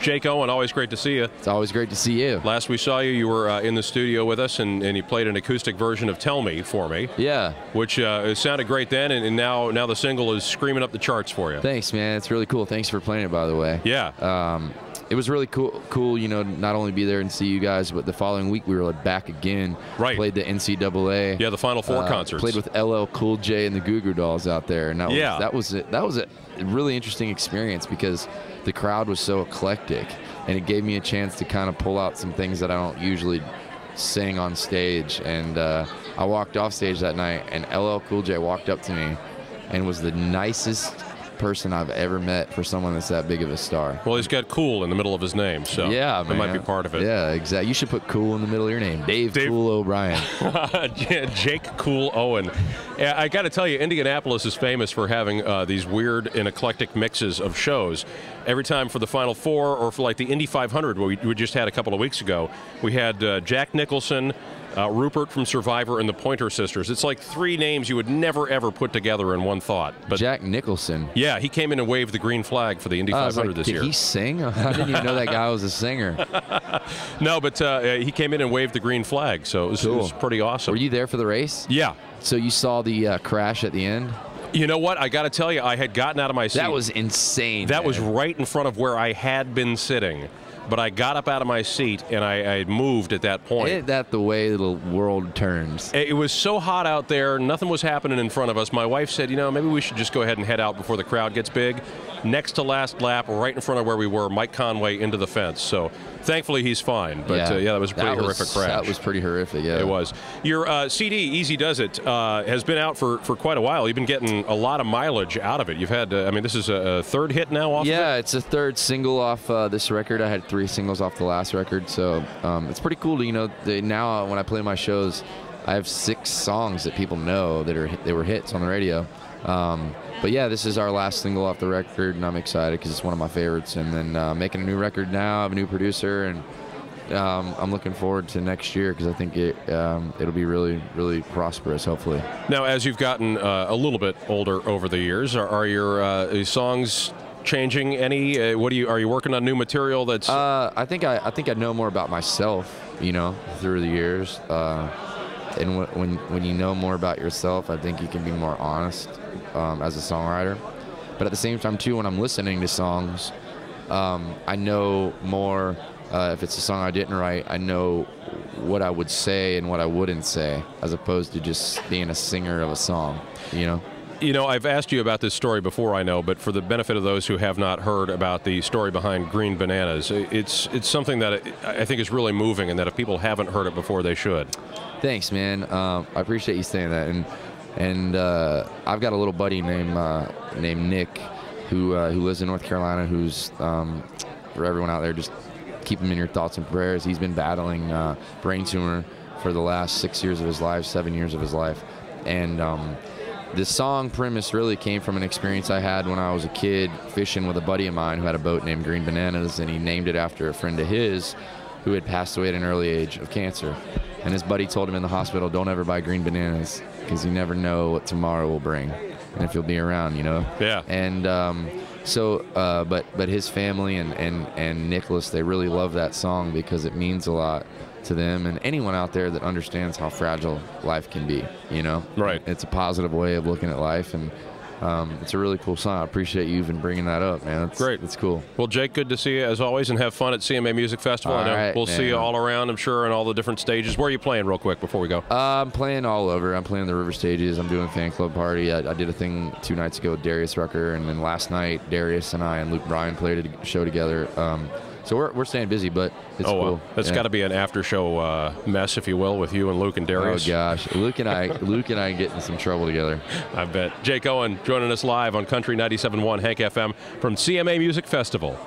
Jake Owen, always great to see you. It's always great to see you. Last we saw you, you were in the studio with us, and you played an acoustic version of Tell Me for me. Yeah. Which sounded great then, and now the single is screaming up the charts for you. Thanks, man. It's really cool. Thanks for playing it, by the way. Yeah. It was really cool, you know, not only be there and see you guys, but the following week we were back again. Right. Played the NCAA. Yeah, the Final Four concerts. Played with LL Cool J and the Goo Goo Dolls out there, and that was a really interesting experience because the crowd was so eclectic, and it gave me a chance to kind of pull out some things that I don't usually sing on stage. And I walked off stage that night, and LL Cool J walked up to me and was the nicest person I've ever met for someone that's that big of a star. Well, he's got cool in the middle of his name, so yeah, that might be part of it. Yeah, exactly. You should put cool in the middle of your name. Dave Cool O'Brien. Jake Cool Owen. I got to tell you, Indianapolis is famous for having these weird and eclectic mixes of shows. Every time for the Final Four, or for like the Indy 500, where we just had a couple of weeks ago, we had Jack Nicholson, Rupert from Survivor, and the Pointer Sisters. It's like three names you would never, ever put together in one thought. But Jack Nicholson. Yeah, he came in and waved the green flag for the Indy 500 this year. Did he sing? I didn't even know that guy was a singer. No, but he came in and waved the green flag, so it was pretty awesome. Were you there for the race? Yeah. So you saw the crash at the end? You know what? I got to tell you, I had gotten out of my seat. That was insane. That was right in front of where I had been sitting. But I got up out of my seat, and I moved at that point. Isn't that the way the world turns? It was so hot out there. Nothing was happening in front of us. My wife said, you know, maybe we should just go ahead and head out before the crowd gets big. Next to last lap, right in front of where we were, Mike Conway into the fence. So thankfully he's fine. But yeah, that was a pretty horrific crash. That was pretty horrific, yeah. It was. Your CD, Easy Does It, has been out for quite a while. You've been getting a lot of mileage out of it. You've had, I mean, this is a third hit now off of it? Yeah, it's a third single off this record. I had 3 singles off the last record. So it's pretty cool to, you know, now when I play my shows, I have 6 songs that people know that they were hits on the radio. But yeah, this is our last single off the record, and I'm excited because it's one of my favorites. And then making a new record now, I have a new producer, and I'm looking forward to next year because I think it'll be really, really prosperous, hopefully. Now, as you've gotten a little bit older over the years, are your songs changing any? Are you working on new material that's? I think I know more about myself, you know, through the years. And when you know more about yourself, I think you can be more honest as a songwriter. But at the same time, too, when I'm listening to songs, I know more. If it's a song I didn't write, I know what I would say and what I wouldn't say, as opposed to just being a singer of a song, you know? You know, I've asked you about this story before, I know, but for the benefit of those who have not heard about the story behind Green Bananas, it's something that I think is really moving, and that if people haven't heard it before, they should. Thanks, man. I appreciate you saying that. And I've got a little buddy named Nick who lives in North Carolina, who's, for everyone out there, just keep him in your thoughts and prayers. He's been battling brain tumor for the last 6 years of his life, 7 years of his life. And the song premise really came from an experience I had when I was a kid fishing with a buddy of mine who had a boat named Green Bananas, and he named it after a friend of his who had passed away at an early age of cancer. And his buddy told him in the hospital, don't ever buy green bananas because you never know what tomorrow will bring and if you'll be around, you know? Yeah. And but his family and Nicholas, they really love that song because it means a lot to them and anyone out there that understands how fragile life can be, you know? Right. It's a positive way of looking at life, and it's a really cool song. I appreciate you even bringing that up, man. That's great. It's cool. Well, Jake, good to see you as always, and have fun at CMA Music Festival. All I know right, we'll man. see you all around, I'm sure, in all the different stages. Where are you playing real quick before we go? I'm playing all over. I'm playing the river stages. I'm doing a fan club party. I did a thing 2 nights ago with Darius Rucker, and then last night Darius and I and Luke Bryan played a show together. So we're staying busy, but it's cool. Well, that's got to be an after-show mess, if you will, with you and Luke and Darius. Oh gosh, Luke and I get in some trouble together. I bet. Jake Owen joining us live on Country 97.1 Hank FM from CMA Music Festival.